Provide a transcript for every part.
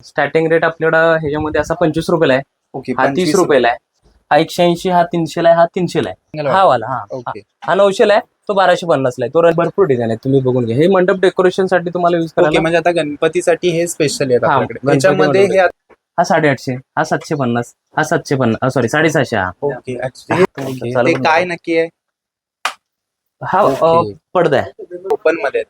Starting rate आपल्याकडं ह्याच्यामध्ये असा 25 रुपयाला आहे. ओके, हा 30 रुपयाला आहे. हा 180, हा 300 ला आहे, हा 300 ला आहे. हा वाला हा ओके. हा 900 ला आहे, तो 1250 ला आहे. तो भरपूर डिझाईन आहे, तुम्ही बघून घ्या. हे मंडप डेकोरेशन साठी तुम्हाला युज ओके, करायला. म्हणजे आता गणपतीसाठी हे स्पेशल आहे हा, आपल्याकडे. गणपती त्याच्यामध्ये मंडप हे हा 850, हा 750, हा 750, सॉरी 750. हा ओके, actually चालू ते करून काय नक्की आहे? हा ओके. पडदा आहे. ओपन मध्ये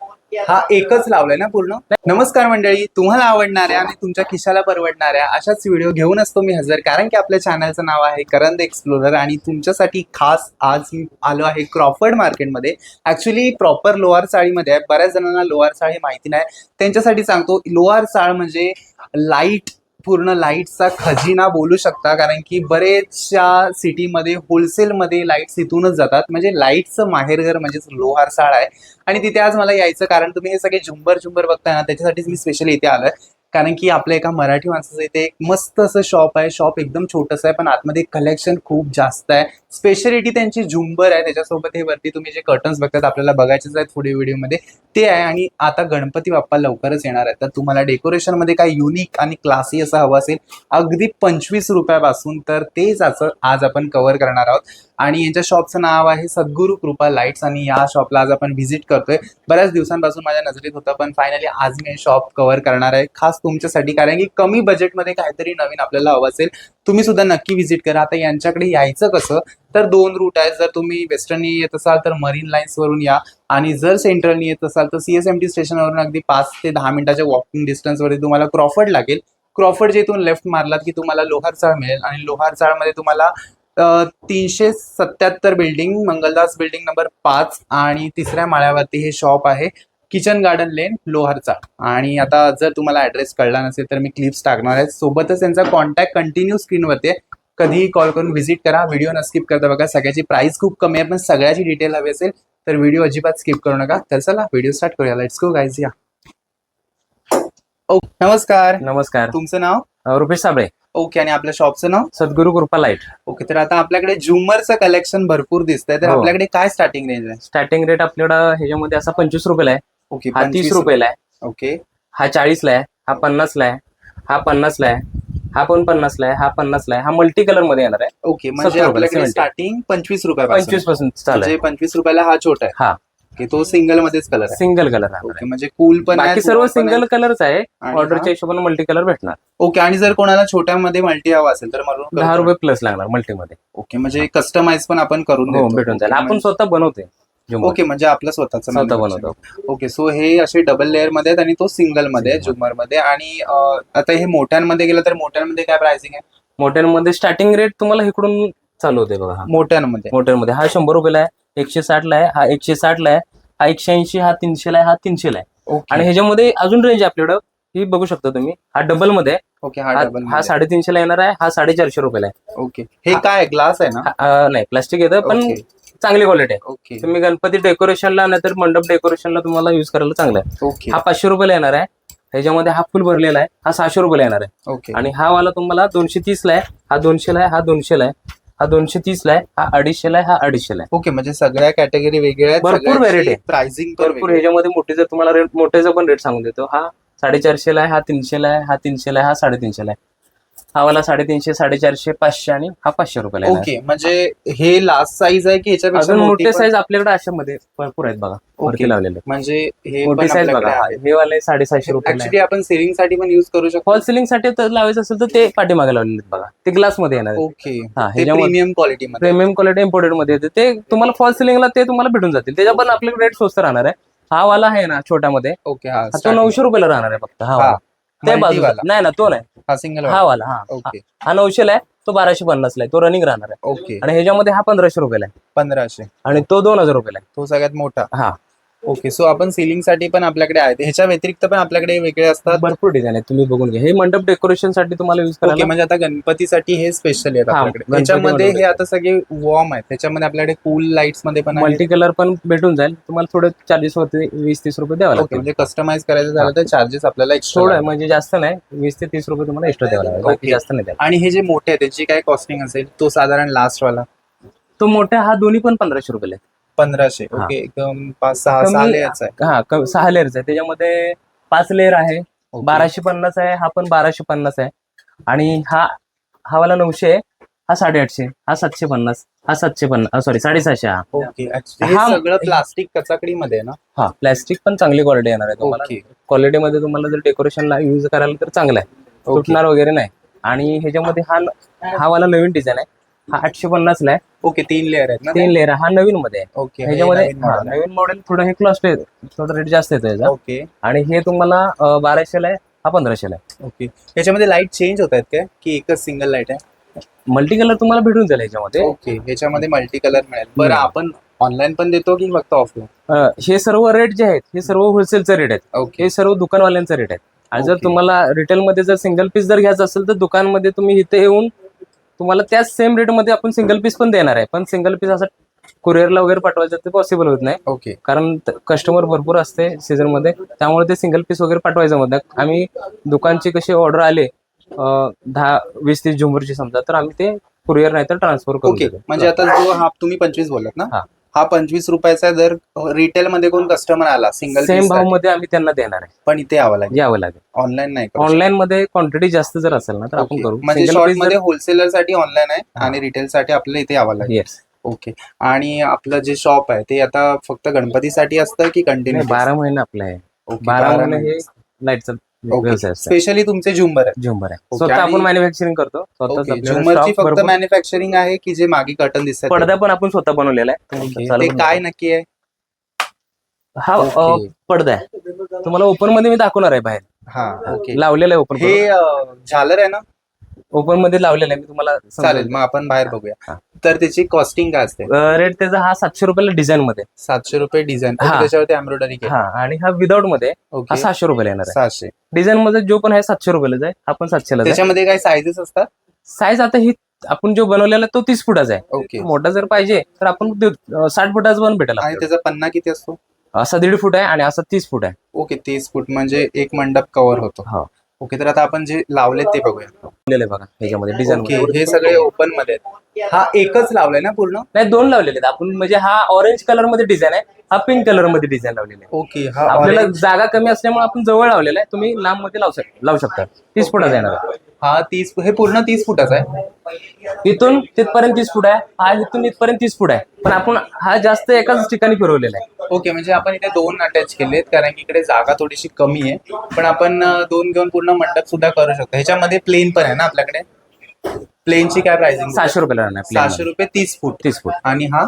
हा एकच लावलाय ना पूर्ण. नमस्कार मंडळी, तुम्हाला आवडणाऱ्या आणि तुमच्या खिशाला परवडणाऱ्या अशाच व्हिडिओ घेऊन असतो मी हजर, कारण की आपल्या चॅनलचं नाव आहे करंद एक्सप्लोरर. आणि तुमच्यासाठी खास आज मी आलो आहे क्रॉफर्ड मार्केटमध्ये. ऍक्च्युली प्रॉपर लोहार चाळीमध्ये आहे. बऱ्याच जणांना लोहार चाळी माहिती नाही, त्यांच्यासाठी सांगतो. लोहार चाळ म्हणजे लाईट, पूर्ण लाईटचा खजिना बोलू शकता, कारण की बरेचशा सिटीमध्ये होलसेलमध्ये लाईट्स इथूनच जातात. म्हणजे लाईटचं माहेरघर म्हणजेच लोहार चाळ आहे. आणि तिथे आज मला यायचं कारण तुम्ही हे सगळे झुंबर बघताय ना, त्याच्यासाठीच मी स्पेशली इथे आलोय. कारण की आपल्या एका मराठी माणसाचं इथे एक मस्त असं शॉप आहे. शॉप एकदम छोटंसं आहे, पण आतमध्ये कलेक्शन खूप जास्त आहे. स्पेशालिटी त्यांची झुंबर आहे. त्याच्यासोबत हे वरती तुम्ही जे कर्टन्स बघतात, आपल्याला बघायचेच आहेत पुढे व्हिडिओमध्ये, ते आहे. आणि आता गणपती बाप्पा लवकरच येणार आहे, तर तुम्हाला डेकोरेशनमध्ये काय युनिक आणि क्लासी असं हवं असेल अगदी 25 रुपयापासून, तर तेच आज आपण कव्हर करणार आहोत. आणि यांच्या शॉपचं नाव आहे सद्गुरू कृपा लाईट्स. आणि या शॉपला आज आपण व्हिजिट करतोय. बऱ्याच दिवसांपासून माझ्या नजरेत होतं, पण फायनली आज मी हे शॉप कव्हर करणार आहे खास तुमच्यासाठी, कारण की कमी बजेटमध्ये काहीतरी नवीन आपल्याला हवं असेल. तुम्ही सुद्धा नक्की व्हिजिट करा. आता यांच्याकडे यायचं कसं, तर 2 रूट आहेत. जर तुम्ही वेस्टर्ननी येत असाल तर मरीन लाईन्स वरून या, आणि जर सेंट्रलनी येत असाल तर CSMT स्टेशनवरून अगदी 5 ते 10 मिनिटाच्या वॉकिंग डिस्टन्सवरती तुम्हाला क्रॉफर्ड लागेल. क्रॉफर्ड जेथून लेफ्ट मारलात की तुम्हाला लोहार चाळ मिळेल. आणि लोहार चाळमध्ये तुम्हाला 377 बिल्डिंग, मंगलदास बिल्डिंग नंबर 5 आणि 3ऱ्या माळ्यावरती हे शॉप आहे. किचन गार्डन लेन, लोहारचा. आणि आता जर तुम्हाला ऍड्रेस कळला नसेल तर मी क्लिप्स टाकणार आहे. सोबतच त्यांचा कॉन्टॅक्ट कंटिन्यू स्क्रीनवरती आहे. कधीही कॉल करून व्हिजिट करा. व्हिडिओ न स्किप करता बघा. सगळ्याची प्राइस खूप कमी आहे, पण सगळ्याची डिटेल हवी असेल तर व्हिडिओ अजिबात स्किप करू नका. तर चला व्हिडिओ स्टार्ट करूया. Let's go guys. या. ओके, नमस्कार. नमस्कार. तुमचं नाव? रुपेश साबळे. ओके, आणि आपल्या शॉपचं नाव? सद्गुरू कृपा लाईट. ओके, तर आता आपल्याकडे झुमरचं कलेक्शन भरपूर दिसतंय, तर हो. आपल्याकडे काय स्टार्टिंग रेंज आहे? स्टार्टिंग रेट आपल्याकडं ह्याच्यामध्ये असा 25 रुपयाला आहे. ओके, हा 30 रुपयाला आहे. ओके, हा 40 ला आहे. हा 50 ला आहे. हा 50 ला आहे. हा पण 50 ला आहे. हा 50 ला आहे. हा मल्टी कलर मध्ये येणार आहे. ओके, म्हणजे 70 रुपयाला, आपल्याकडे 70. स्टार्टिंग 25 रुपयापासून. 25 पासून चालू म्हणजे आहे. 25 रुपयाला हा छोटा आहे. हा ओके, तो सिंगल मध्येच कलर आहे. सिंगल कलर आहे. ओके, म्हणजे कूल पण आहे, बाकी सर्व दुबळा पण सिंगल आहे. कलरच आहे. आणि ऑर्डरच्या हिशोबाने मल्टी कलर भेटणार. ओके, आणि जर कोणाला छोट्यामध्ये मल्टी हवा असेल तर मरून 10 रुपये प्लस लागणार मल्टी मध्ये. ओके, म्हणजे कस्टमाइज पण आपण करून हो, देतो. भेटून जाईल. ओके, आपण स्वतः बनवते. ओके, म्हणजे आपलं स्वतःचं स्वतः manufacturing. बनवतो. ओके, सो हे असे डबल लेअर मध्ये आहेत आणि तो सिंगल मध्ये आहे, झुमर मध्ये. आणि आता हे मोठ्यांमध्ये गेलं तर मोठ्यांमध्ये काय प्राइसिंग आहे? मोठ्यांमध्ये स्टार्टिंग रेट तुम्हाला इकडून चालू होते बघा. मोठ्यांमध्ये मोठ्यांमध्ये हा 100 रुपयाला आहे. 160 ला आहे. हा 160 ला आहे. हा 180, हा 300 ला आहे. हा 300 ला आहे. ओके. आणि ह्याच्यामध्ये अजून रेंज आपल्याकडं ही बघू शकता तुम्ही. हा डबल मध्ये आहे. ओके, हा डबल हा 350 ला येणार आहे. हा 450 रुपयाला आहे. ओके, हे काय ग्लास आहे ना? नाही, प्लास्टिक येतं, पण ओके. चांगली क्वालिटी आहे. ओके, तुम्ही गणपती डेकोरेशनला नाही तर मंडप डेकोरेशनला तुम्हाला युज करायला चांगला आहे. ओके, हा 500 रुपयाला येणार आहे. ह्याच्यामध्ये हा फुल भरलेला आहे. हा 600 रुपयाला येणार आहे. ओके, आणि हा वाला तुम्हाला 230 ला आहे. हा 200 ला आहे. हा 200 ला आहे. हा 230 ला आहे. हा 250 ला आहे. हा 250 ला आहे. ओके, म्हणजे सगळ्या कॅटेगरी वेगळ्या आहेत, भरपूर variety आहे. प्राइसिंग भरपूर. ह्याच्यामध्ये मोठी जर तुम्हाला रेट, मोठ्याचा पण रेट सांगून देतो. हा 450 ला आहे. हा 300 ला आहे. हा 300 ला आहे. हा 350 ला आहे. हा वाला 350, 450, 500 आणि हा 500 रुपयाला आहे. ओके, म्हणजे हे लास्ट साईज आहे की याच्यापेक्षा अजून मोठी मोठे पण? साईज आपल्याकडे अशामध्ये भरपूर आहेत बघा. वरती लावलेले म्हणजे हे मोठी साईज बघा. हे वाले 750 रुपयाला आहे. ऍक्च्युली आपण सेलिंग साठी पण युज करू शकतो. फॉल सिलिंग साठी तर लावायचं असेल तर ते पाठीमागे लावलेले आहेत बघा. ते ग्लास मध्ये येणार आहे. ओके, हा, ते ह्याच्यामध्ये प्रीमियम क्वालिटी मध्ये. प्रीमियम क्वालिटी इम्पोर्टेड मध्ये येते. ते तुम्हाला फॉल सिलिंगला ते तुम्हाला भेटून जातील. त्याच्या पण आपल्याकडे रेट स्वस्त राहणार आहे. हा वाला आहे ना छोट्यामध्ये, ओके, हा तो 900 रुपयाला राहणार आहे फक्त. हा वाला ते बाजू वाला. नाही ना, तो नाही. हा सिंगल हा वाला हा ओके, हा 900 ला आहे. तो 1250 ला आहे. तो रनिंग राहणार आहे. ओके, आणि ह्याच्यामध्ये हा 1500 रुपयाला आहे. 1500. आणि तो 2000 रुपयाला तो सगळ्यात मोठा. आहे. हा ओके, सो आपण सीलिंग साठी पण आपल्याकडे आहेत. ह्याच्या व्यतिरिक्त पण आपल्याकडे वेगळे असतात. भरपूर डिझाईन आहे, तुम्ही बघून घ्या. हे मंडप डेकोरेशन साठी तुम्हाला युज ओके, करायला. म्हणजे आता गणपतीसाठी हे स्पेशल आहेत हा, आपल्याकडे. गणपती त्याच्यामध्ये बनवले. हे आता सगळे वॉर्म आहेत. त्याच्यामध्ये आपल्याकडे कूल लाईट्स मध्ये पण आहेत. मल्टी कलर पण भेटून जाईल तुम्हाला. थोडं चार्जेस होते, 20-30 रुपये द्यावा ओके, लागतील. म्हणजे कस्टमाइज करायचं झालं तर चार्जेस आपल्याला एक्स्ट्रा थोडं म्हणजे जास्त नाही, 20 ते 30 रुपये तुम्हाला एक्स्ट्रा द्यावा लागेल. बाकी ओके. जास्त नाही द्यावा. आणि हे जे मोठे आहे त्याची काय कॉस्टिंग असेल? तो साधारण लास्ट वाला तो मोठा हा दोन्ही पण 1500 रुपयाला आहे. 1500. हा. ओके, एकदम 5-6 कमी- लेयर्स आहे. हा 6 लेअरचा आहे. त्याच्यामध्ये 5 लेअर आहे, Okay. 1250 आहे, हा पण 1250 आहे. आणि हा वाला 900 आहे, हा 850, हा 750, हा 750, सॉरी 750 हा. ओके. हे हा- सगळं प्लास्टिक कचाकडीमध्ये आहे ना? हा प्लॅस्टिक पण चांगली क्वालिटी येणार आहे तुम्हाला. ओके. क्वालिटीमध्ये तुम्हाला जर डेकोरेशनला यूज करायला तर चांगलं आहे, ओके. तुटणार वगैरे नाही. आणि ह्याच्यामध्ये हा वाला नवीन डिझाईन आहे, हा 850 ला आहे. ओके, 3 लेअर आहेत ना? 3 लेअर हा नवीन मध्ये आहे. ओके. ह्याच्यामध्ये नवीन model आहे. नवीन मॉडेल थोडं हे कॉस्ट आहे, थोडं रेट जास्त येतो याचा. ओके. आणि हे तुम्हाला 1200 ला आहे, हा 1500 ला आहे. ओके. याच्यामध्ये लाईट चेंज होत आहेत काय की एकच सिंगल लाईट आहे? मल्टी कलर तुम्हाला भेटून जाईल याच्यामध्ये. ओके. याच्यामध्ये मल्टी कलर मिळेल. बरं, आपण ऑनलाईन पण देतो की फक्त ऑफलाईन? हे सर्व रेट जे आहेत हे सर्व होलसेलचे रेट आहेत. ओके. हे सर्व दुकानवाल्यांचे रेट आहेत. आणि जर ओके. तुम्हाला रिटेलमध्ये जर सिंगल पीस जर घ्यायचं असेल तर दुकानमध्ये तुम्ही इथे येऊन तुम्हाला त्याच सेम रेटमध्ये आपण सिंगल पीस पण देणार आहे. पण सिंगल पीस असं कुरिअरला वगैरे पाठवायचं ते पॉसिबल होत नाही, ओके. कारण कस्टमर भरपूर असते सीझन मध्ये, त्यामुळे ते सिंगल पीस वगैरे पाठवायचं होत नाही. आम्ही दुकानची कशी ऑर्डर आले 10-20-30 झुंबरची समजा, तर आम्ही ते कुरिअर नाही तर ट्रान्सफर करू. ओके. म्हणजे आता जो हा तुम्ही 25 बोललात ना, हा. हा 25 रुपयाचा जर रिटेल मध्ये कोण कस्टमर आला सिंगल सेम भाव मध्ये आम्ही त्यांना देणार आहे, पण इथे यावं लागेल, यावं लागेल. ऑनलाईन नाही करू ऑनलाईन मध्ये क्वांटिटी जास्त जर असेल ना तर शकत. आपण ओके. करू. म्हणजे Single शॉर्ट piece मध्ये जर- होलसेलर साठी ऑनलाईन आहे हा. आणि रिटेल साठी आपल्याला इथे यावं लागेल. येस. ओके. आणि आपलं जे शॉप आहे ते आता फक्त गणपतीसाठी असतं की कंटिन्यू? 12 महिने आपलं आहे. ओके, 12 12 महिने हे लाईटचा व्यवसाय असतो. स्पेशली तुमचे झुंबर आहे? झुंबर आहे, ओके. स्वतः आणि- आपण मॅन्युफॅक्चरिंग करतो. स्वतःच ओके. आपल्याला झुंबरची stock फक्त भरपूर- मॅन्युफॅक्चरिंग आहे की जे मागे कर्टन दिसतात पडदा पण आपण स्वतः बनवलेला आहे. ओके. चालू ते पण काय आहे. नक्की आहे? हा ओके. पडदा आहे, तुम्हाला ओपन मध्ये मी दाखवणार आहे. बाहेर हा. ओके. लावलेलं आहे ओपन, हे झालर आहे ना? ओपन मध्ये लावलेलं आहे मी तुम्हाला. चालेल, मग आपण बाहेर बघूया. हा. तर त्याची कॉस्टिंग काय असते? रेट त्याचा हा 700 रुपयाला डिझाईन मध्ये. 700 रुपये डिझाईन, हा. त्याच्यावरती एम्ब्रॉयडरी केली. हा, आणि हा विदाऊट मध्ये हा ओके. 700 रुपयाला येणार आहे. 600. डिझाईन मध्ये जो पण आहे 700 रुपयाला आहे, हा पण 700 ला आहे. त्याच्यामध्ये काही साईजेस असतात? साईज आता ही आपण जो बनवलेला आहे तो 30 फुटाचा आहे. ओके. मोठा जर पाहिजे तर आपण 60 फुटाचा पण भेटेल आणि आपल्याला. त्याचा पन्ना किती असतो? असा 1.5 फूट आहे आणि असा 30 फूट आहे. ओके. 30 फूट म्हणजे एक मंडप कव्हर होतो. हो. ओके. तर आता आपण जे लावले ते बघूया. लावलेलं आहे बघा ह्याच्यामध्ये डिझाईन. ओके. हे सगळे ओपन मध्ये आहेत. हा एकच लावलाय ना पूर्ण? नाही, 2 लावलेले आहेत आपण. म्हणजे हा ऑरेंज कलर मध्ये डिझाईन आहे, हा पिंक कलर मध्ये डिझाईन लावलेली आहे. ओके. हा आपल्याला orange. जागा कमी असल्यामुळे आपण जवळ लावलेला आहे, तुम्ही लांब मध्ये लावू शकता. 30 फुटाचा येणार आहे. हा 30, हे पूर्ण 30 फुटाचा आहे? इथून तिथपर्यंत 30 फूट आहे, हा इथून इथपर्यंत 30 फूट आहे. पण आपण हा जास्त एकाच ठिकाणी फिरवलेला आहे. ओके. म्हणजे आपण इथे 2 अटॅच केलेत कारण की इकडे जागा थोडीशी कमी आहे, पण आपण 2 घेऊन पूर्ण मंडप सुद्धा करू शकतो. ह्याच्यामध्ये प्लेन पण आहे ना आपल्याकडे? प्लेनची काय प्राइसिंग? 700 रुपयाला राहणार 700 रुपये 30 फूट. 30 फूट. आणि हा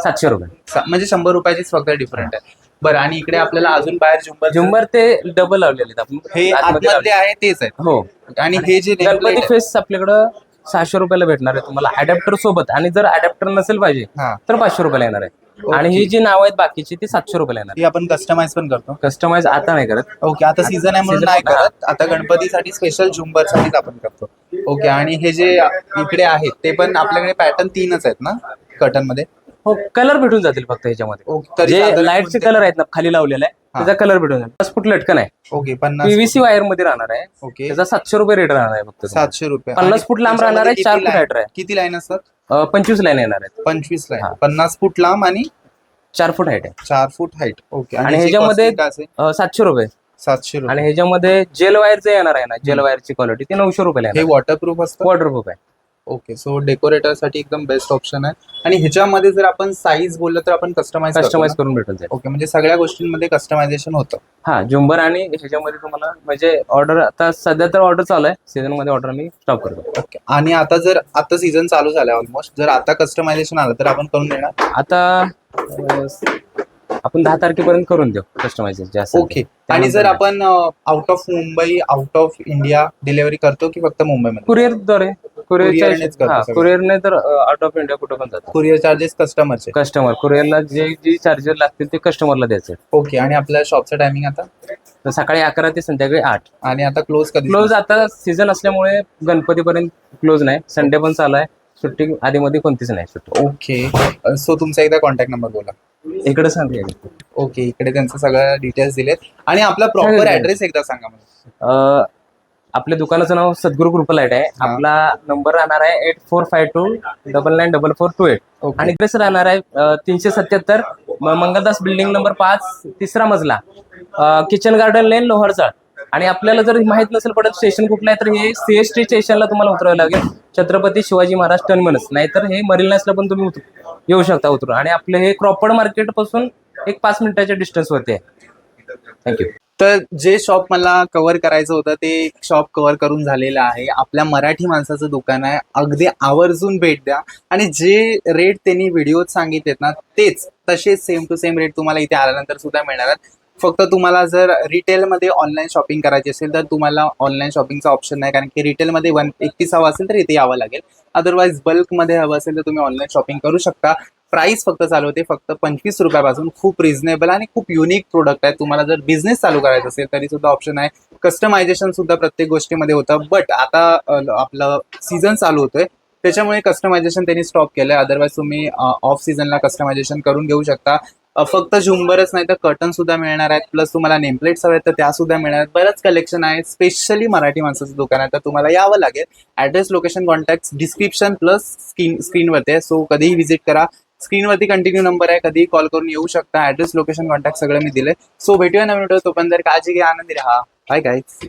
700 रुपये. म्हणजे 100 रुपयाचीच फक्त डिफरंट आहे. बरं, आणि इकडे आपल्याला अजून बाहेर झुंबर ते डबल लावलेले आहेत आपण. हे आतमध्ये आतमधले आहे तेच आहेत? हो. आणि हे जे गणपती फेस आपल्याकडं 600 रुपयाला भेटणार आहे तुम्हाला अडॅप्टर सोबत. आणि जर अडॅप्टर नसेल पाहिजे हा. तर 500 रुपयाला येणार आहे. आणि ओके. ही जी नाव आहेत बाकीची ती 700 रुपयाला येणार. ही आपण कस्टमाइज पण करतो? कस्टमाइज आता नाही करत. ओके. आता सीझन आहे म्हणून Season नाही हा. करत, आता गणपतीसाठी स्पेशल झुंबर साठीच आपण करतो. ओके. आणि हे जे इकडे आहेत ते पण आपल्याकडे पॅटर्न 3च आहेत ना कर्टन मध्ये? हो, कलर भेटून जातील फक्त ह्याच्यामध्ये. ओके. तरी जे साधारण लाईटचे कोणते? कलर आहेत ना खाली लावलेला आहे त्याचा कलर भेटून जाईल. 50 फूट लटकन आहे, ओके. 50 पीव्हीसी वायर मध्ये राहणार आहे. ओके. त्याचा 700 रुपये रेट राहणार आहे फक्त. 700 रुपये. 50 आणि फूट लांब राहणार आहे, 4 फूट line- हाईट आहे. किती लाईन असतात? 25 लाईन येणार आहेत. 25 लाईन. हा. 50 फूट लांब आणि 4 फूट हाईट आहे. 4 फूट हाईट. ओके. आणि याची ह्याच्यामध्ये costing काय असेल? 700 रुपये. 700 रुपये. आणि ह्याच्यामध्ये जेल वायरचं येणार आहे ना, जेल वायरची क्वालिटी ती 900 रुपयाला हे येणार. वॉटरप्रूफ असतं? वॉटरप्रूफ आहे. ओके. सो डेकोरेटर साठी एकदम बेस्ट ऑप्शन आहे. आणि ह्याच्यामध्ये जर आपण साईज बोललं तर आपण कस्टमाइज करून भेटून जाईल. ओके. म्हणजे सगळ्या गोष्टींमध्ये कस्टमायझेशन होतं? हा, झुंबर. आणि ह्याच्यामध्ये तुम्हाला म्हणजे ऑर्डर आता सध्या तर ऑर्डर चालू आहे, सीझन मध्ये ऑर्डर मी स्टॉप करतो. ओके. आणि आता सीझन चालू झालाय ऑलमोस्ट, जर आता कस्टमायझेशन आलं तर आपण करून देणार? आता आपण 10 तारखेपर्यंत करून देऊ कस्टमायझेशन जास्त. ओके. आणि जर आपण out of Mumbai, out of India delivery करतो की फक्त मुंबईमध्ये? कुरिअरद्वारे. Courierनेच करतो सगळं. कुरिअरने तर आउट ऑफ इंडिया कुठं पण जातो. कुरिअर चार्जेस कस्टमरचे? कस्टमर कुरिअरला जी चार्जेस लागतील ते कस्टमरला द्यायचे. ओके. आणि आपल्या शॉपचं टायमिंग आता? तर सकाळी 11 ते संध्याकाळी 8. आणि आता क्लोज कधी? क्लोज आता सीझन असल्यामुळे गणपतीपर्यंत क्लोज नाही, संडे पण चालू आहे. सुट्टी आधीमध्ये कोणतीच नाही सुट्टी. ओके. सो तुमचा एकदा कॉन्टॅक्ट नंबर बोला. इकडे सांगते. ओके. इकडे त्यांचं सगळं डिटेल्स दिलेत. आणि आपला प्रॉपर चालेल. ऍड्रेस एकदा सांगा मला. आपल्या दुकानाचं नाव सद्गुरू कृपा लाईट आहे. हा. आपला नंबर राहणार आहे 8452994428. ओके. आणि ड्रेस राहणार आहे 377 मंगलदास बिल्डिंग नंबर 5, 3रा मजला, किचन गार्डन लेन, लोहरचाळ. आणि आपल्याला जर माहित नसेल पडत स्टेशन कुठलं आहे, तर हे CST स्टेशनला तुम्हाला उतरावं लागेल, छत्रपती शिवाजी महाराज टर्मिनस. नाहीतर हे मरीनासला पण तुम्ही येऊ शकता उतरून. आणि आपलं हे क्रॉफर्ड मार्केट पासून एक 5 मिनिटाच्या डिस्टन्स वरती आहे. थँक्यू. तर जे शॉप मला कव्हर करायचं होतं ते शॉप कव्हर करून झालेलं आहे. आपल्या मराठी माणसाचं दुकान आहे, अगदी आवर्जून भेट द्या. आणि जे रेट त्यांनी व्हिडिओत सांगितलेत ना तेच तसेच सेम टू सेम रेट तुम्हाला इथे आल्यानंतर सुद्धा मिळणार आहेत. फक्त तुम्हाला जर रिटेलमध्ये ऑनलाईन शॉपिंग करायची असेल तर तुम्हाला ऑनलाईन शॉपिंगचा ऑप्शन नाही, कारण की रिटेलमध्ये 131 हवं असेल तर इथे यावं लागेल. अदरवाईज बल्कमध्ये हवं असेल तर तुम्ही ऑनलाईन शॉपिंग करू शकता. प्राइस फक्त चालू होते फक्त 25 रुपयापासून. खूप रिझनेबल आणि खूप युनिक प्रोडक्ट आहे. तुम्हाला जर बिझनेस चालू करायचा असेल तरी सुद्धा ऑप्शन आहे. कस्टमायझेशन सुद्धा प्रत्येक गोष्टीमध्ये होतं. बट आता आपलं सीझन चालू होतोय त्याच्यामुळे कस्टमायझेशन त्यांनी स्टॉप केलंय. अदरवाईज तुम्ही ऑफ सीझनला कस्टमायझेशन करून घेऊ शकता. फक्त झुंबरच नाही तर कर्टन सुद्धा मिळणार आहेत. प्लस तुम्हाला नेमप्लेट्स हवे तर त्या सुद्धा मिळणार आहेत. बरंच कलेक्शन आहे. स्पेशली मराठी माणसाचं दुकान आहे तर तुम्हाला यावं लागेल. Address, location, contact description plus स्क्रीनवरती आहे. सो कधीही व्हिजिट करा. स्क्रीनवरती कंटिन्यू नंबर आहे, कधीही कॉल करून येऊ शकता. ॲड्रेस, लोकेशन, कॉन्टॅक्ट सगळं मी दिले. सो भेटूया नवीन व्हिडिओ. तोपर्यंत काळजी घ्या, आनंदी राहा. Bye guys.